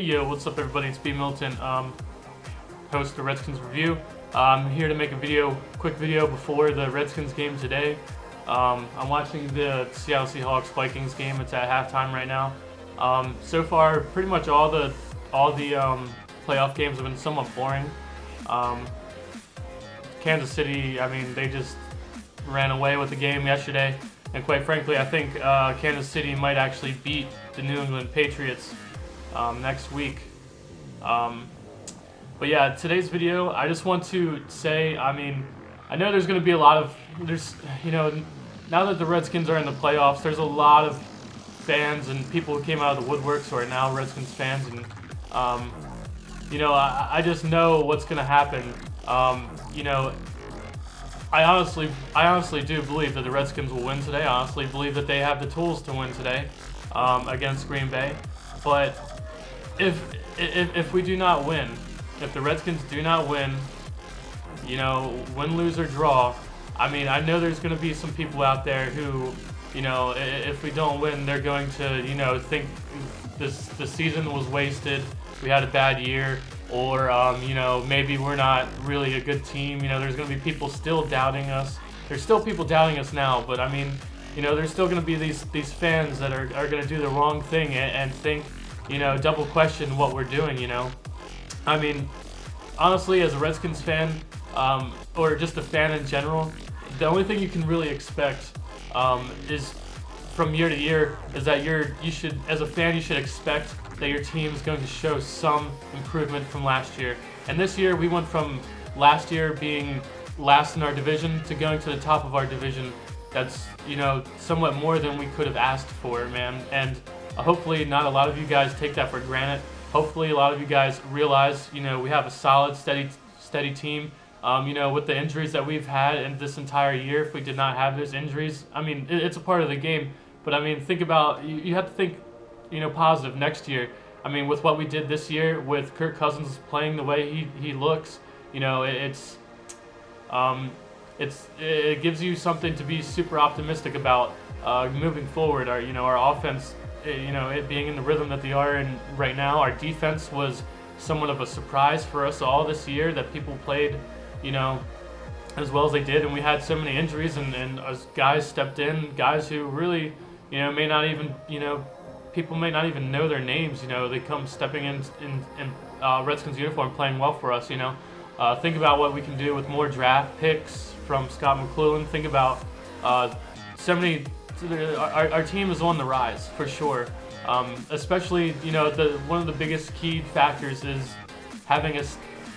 Yo, what's up everybody, it's B. Milton, host of the Redskins Review. I'm here to make a quick video before the Redskins game today. I'm watching the Seattle Seahawks Vikings game. It's at halftime right now. So far, pretty much all the playoff games have been somewhat boring. Kansas City, I mean, they just ran away with the game yesterday. And quite frankly, I think Kansas City might actually beat the New England Patriots next week. But yeah, today's video, I just want to say, I mean, I know there's going to be a lot of, now that the Redskins are in the playoffs, there's a lot of fans and people who came out of the woodworks who are now Redskins fans, and I just know what's going to happen. I honestly do believe that the Redskins will win today. I honestly believe that they have the tools to win today against Green Bay. But if we do not win, if the Redskins do not win, win, lose, or draw, I mean, I know there's going to be some people out there who, if we don't win, they're going to, think the season was wasted, we had a bad year, or, maybe we're not really a good team. There's going to be people still doubting us. There's still people doubting us now, but I mean, there's still going to be these fans that are going to do the wrong thing and think, double question what we're doing, I mean, honestly, as a Redskins fan, or just a fan in general, the only thing you can really expect is from year to year is that as a fan, you should expect that your team is going to show some improvement from last year. And this year, we went from last year being last in our division to going to the top of our division. That's, somewhat more than we could have asked for, man. And hopefully not a lot of you guys take that for granted. Hopefully a lot of you guys realize, we have a solid, steady team. With the injuries that we've had in this entire year, if we did not have those injuries, I mean, it's a part of the game. But I mean, think about, you have to think, positive next year. I mean, with what we did this year, with Kirk Cousins playing the way he looks, it gives you something to be super optimistic about moving forward. Our offense, it being in the rhythm that they are in right now. Our defense was somewhat of a surprise for us all this year, that people played, as well as they did, and we had so many injuries, and as guys stepped in, guys who really, may not even, people may not even know their names. They come stepping in Redskins uniform, playing well for us. Think about what we can do with more draft picks from Scott McClellan. Think about so many. Our team is on the rise for sure. Especially, one of the biggest key factors is having a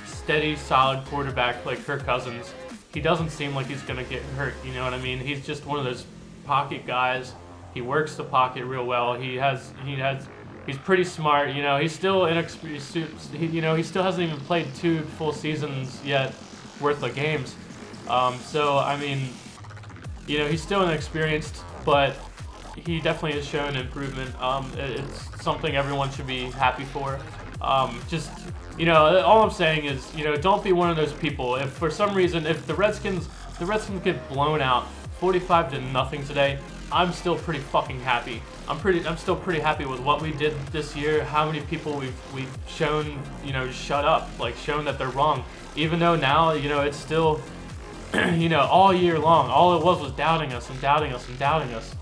steady, solid quarterback like Kirk Cousins. He doesn't seem like he's gonna get hurt. You know what I mean? He's just one of those pocket guys. He works the pocket real well. He's pretty smart. He's still inexperienced. He still hasn't even played 2 full seasons yet worth of games. So I mean, he's still inexperienced, but he definitely has shown improvement. It's something everyone should be happy for. All I'm saying is, don't be one of those people. If for some reason, if the Redskins get blown out 45-0 today, I'm still pretty fucking happy. I'm still pretty happy with what we did this year. How many people we've shown, shut up, like shown that they're wrong. Even though now, it's still, all year long, all it was doubting us and doubting us and doubting us.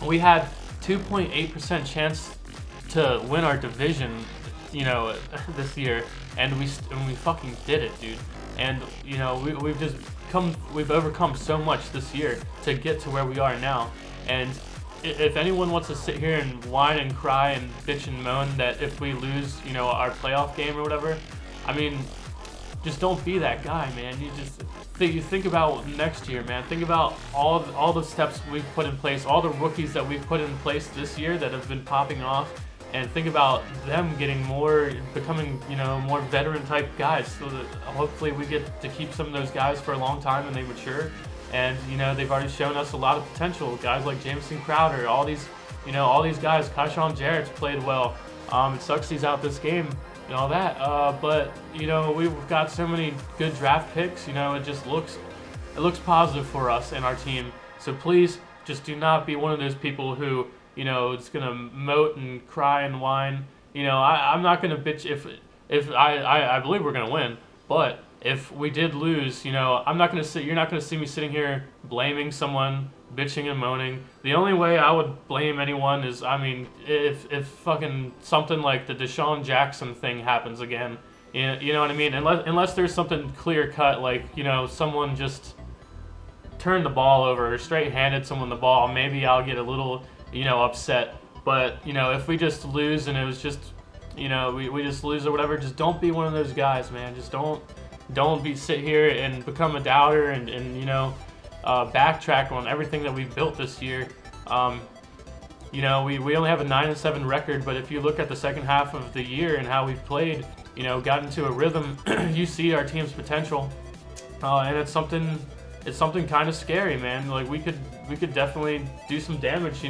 We had 2.8% chance to win our division, this year, and we fucking did it, dude. And we've overcome so much this year to get to where we are now. And if anyone wants to sit here and whine and cry and bitch and moan that if we lose, our playoff game or whatever, I mean, just don't be that guy, man. You think about next year, man. Think about all the steps we've put in place, all the rookies that we've put in place this year that have been popping off, and think about them becoming more veteran type guys, so that hopefully we get to keep some of those guys for a long time and they mature. And they've already shown us a lot of potential. Guys like Jamison Crowder, all these guys. Kyshawn Jarrett's played well. It sucks he's out this game and all that. But we've got so many good draft picks. It looks positive for us and our team. So please, just do not be one of those people who is gonna moat and cry and whine I'm not gonna bitch if I believe we're gonna win, but if we did lose, I'm not gonna sit. You're not gonna see me sitting here blaming someone, bitching and moaning. The only way I would blame anyone is, if fucking something like the Deshaun Jackson thing happens again. You know what I mean? Unless there's something clear cut, like someone just turned the ball over or straight handed someone the ball, maybe I'll get a little upset. But if we just lose and it was just we just lose or whatever, just don't be one of those guys, man. Just don't sit here and become a doubter and backtrack on everything that we've built this year. We only have a 9-7 record, but if you look at the second half of the year and how we've played, got into a rhythm, you see our team's potential, and it's something kind of scary, man. Like we could definitely do some damage.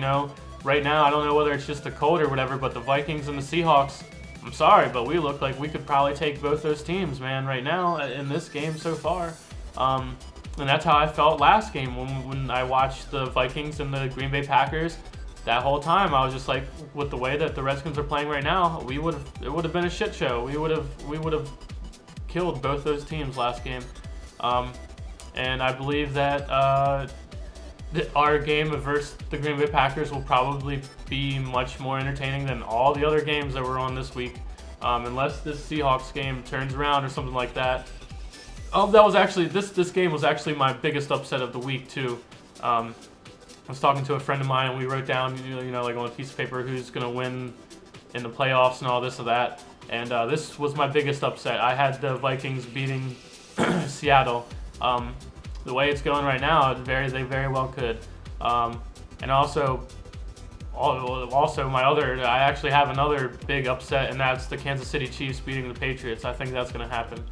Right now I don't know whether it's just the cold or whatever, but the Vikings and the Seahawks, I'm sorry, but we look like we could probably take both those teams, man, right now in this game so far. And that's how I felt last game when I watched the Vikings and the Green Bay Packers. That whole time I was just like, with the way that the Redskins are playing right now, it would have been a shit show. We would have killed both those teams last game. And I believe that our game versus the Green Bay Packers will probably be much more entertaining than all the other games that were on this week, unless this Seahawks game turns around or something like that. That was actually this game was actually my biggest upset of the week too. I was talking to a friend of mine and we wrote down like on a piece of paper who's gonna win in the playoffs and all this or that. And this was my biggest upset. I had the Vikings beating Seattle. The way it's going right now, they very well could. And also I actually have another big upset, and that's the Kansas City Chiefs beating the Patriots. I think that's going to happen.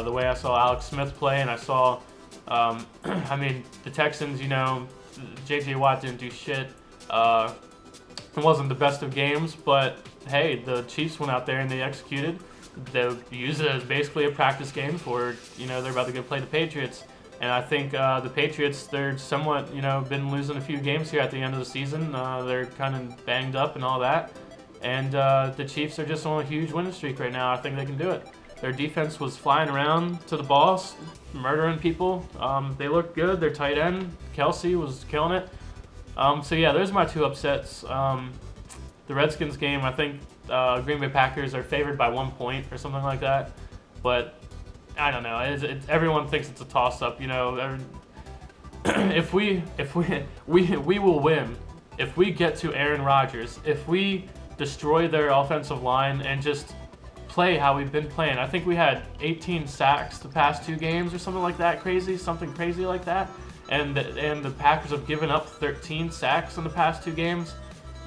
The way I saw Alex Smith play, and I saw, the Texans, J.J. Watt didn't do shit. It wasn't the best of games, but hey, the Chiefs went out there and they executed. They used it as basically a practice game for, they're about to go play the Patriots. And I think the Patriots, they're somewhat, been losing a few games here at the end of the season. They're kind of banged up and all that. And the Chiefs are just on a huge winning streak right now. I think they can do it. Their defense was flying around to the ball, murdering people. They looked good. Their tight end, Kelsey, was killing it. So yeah, those are my two upsets. The Redskins game, I think Green Bay Packers are favored by 1 point or something like that. But I don't know. Everyone thinks it's a toss-up. If we will win if we get to Aaron Rodgers. If we destroy their offensive line and just play how we've been playing. I think we had 18 sacks the past 2 games or something like that. Something crazy like that. And the Packers have given up 13 sacks in the past 2 games.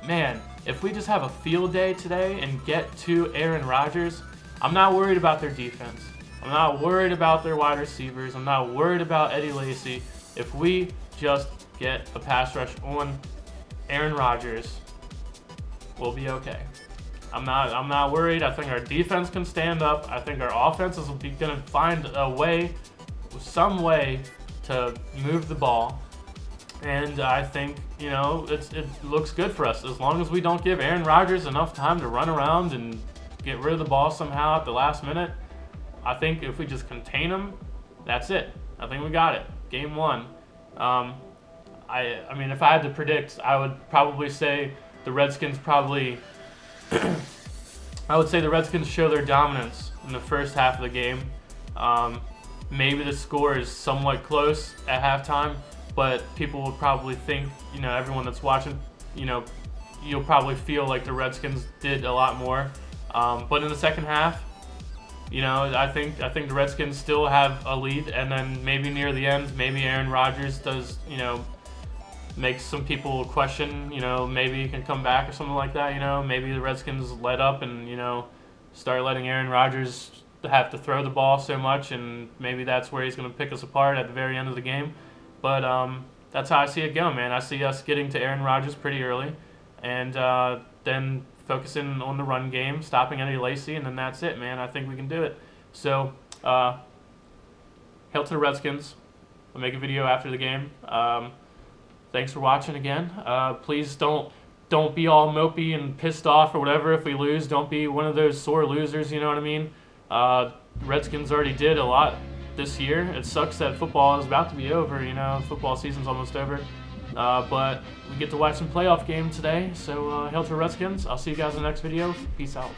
Man, if we just have a field day today and get to Aaron Rodgers, I'm not worried about their defense. I'm not worried about their wide receivers. I'm not worried about Eddie Lacy. If we just get a pass rush on Aaron Rodgers, we'll be okay. I'm not worried. I think our defense can stand up. I think our offense is going to find a way, some way, to move the ball. And I think, it looks good for us. As long as we don't give Aaron Rodgers enough time to run around and get rid of the ball somehow at the last minute, I think if we just contain him, that's it. I think we got it. Game 1. If I had to predict, I would probably say the Redskins I would say the Redskins show their dominance in the first half of the game. Maybe the score is somewhat close at halftime, but people will probably think, everyone that's watching, you'll probably feel like the Redskins did a lot more. But in the second half, I think the Redskins still have a lead, and then maybe near the end, maybe Aaron Rodgers does, makes some people question, maybe he can come back or something like that, maybe the Redskins let up and, start letting Aaron Rodgers have to throw the ball so much, and maybe that's where he's going to pick us apart at the very end of the game. But that's how I see it going, man. I see us getting to Aaron Rodgers pretty early, and then focusing on the run game, stopping Eddie Lacy, and then that's it, man. I think we can do it. So, hail to the Redskins. I'll make a video after the game. Thanks for watching again. Please don't don't be all mopey and pissed off or whatever if we lose. Don't be one of those sore losers, you know what I mean? Redskins already did a lot this year. It sucks that football is about to be over, you know, football season's almost over. But we get to watch some playoff game today, so hail to Redskins. I'll see you guys in the next video. Peace out.